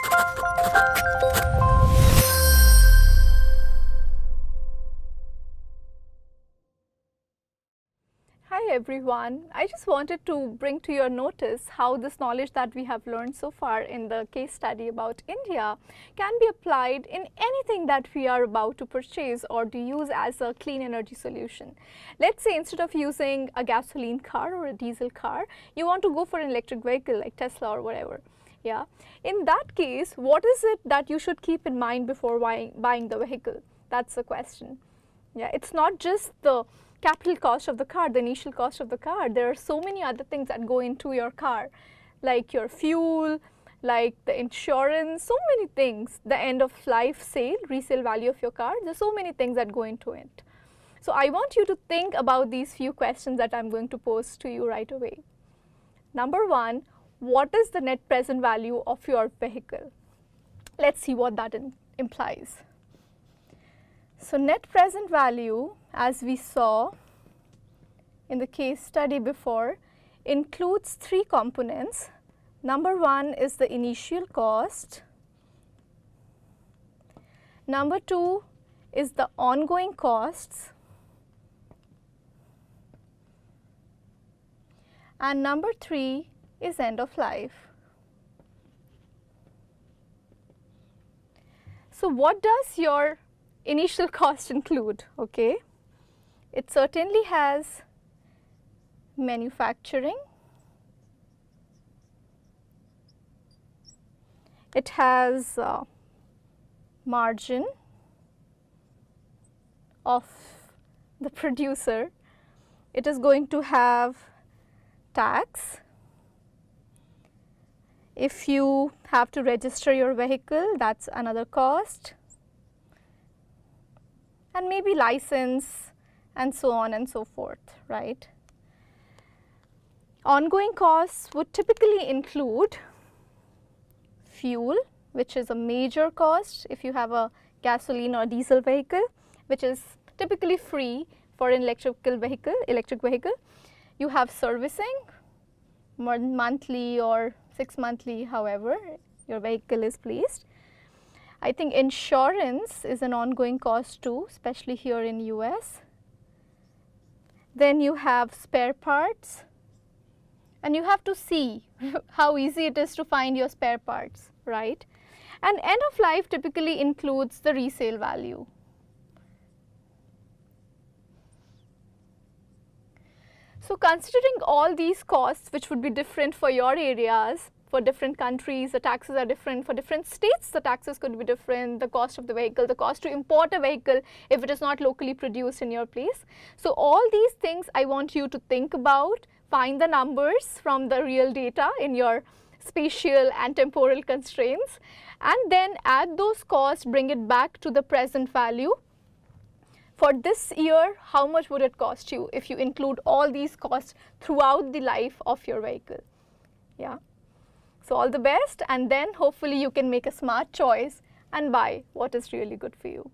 Hi everyone, I just wanted to bring to your notice how this knowledge that we have learned so far in the case study about India can be applied in anything that we are about to purchase or to use as a clean energy solution. Let's say instead of using a gasoline car or a diesel car, you want to go for an electric vehicle like Tesla or whatever. Yeah. In that case, what is it that you should keep in mind before buying the vehicle? That's the question. Yeah, it's not just the capital cost of the car, the initial cost of the car. There are so many other things that go into your car, like your fuel, like the insurance, so many things, the end of life sale, resale value of your car. There's so many things that go into it. So I want you to think about these few questions that I'm going to pose to you right away. Number one, what is the net present value of your vehicle? Let's see what that implies. So net present value, as we saw in the case study before, includes three components. Number one is the initial cost. Number two is the ongoing costs. And number three is end of life. So what does your initial cost include? Okay, it certainly has manufacturing, it has margin of the producer, it is going to have tax. If you have to register your vehicle, that's another cost, and maybe license and so on and so forth, right? Ongoing costs would typically include fuel, which is a major cost if you have a gasoline or diesel vehicle, which is typically free for an electric vehicle. You have servicing, monthly or 6 monthly, however your vehicle is placed. I think insurance is an ongoing cost too, especially here in US. Then you have spare parts, and you have to see how easy it is to find your spare parts, right? And end of life typically includes the resale value. So considering all these costs, which would be different for your areas, for different countries, the taxes are different. For different states, the taxes could be different, the cost of the vehicle, the cost to import a vehicle if it is not locally produced in your place. So all these things I want you to think about, find the numbers from the real data in your spatial and temporal constraints, and then add those costs, bring it back to the present value. For this year, how much would it cost you if you include all these costs throughout the life of your vehicle? Yeah. So all the best, and then hopefully you can make a smart choice and buy what is really good for you.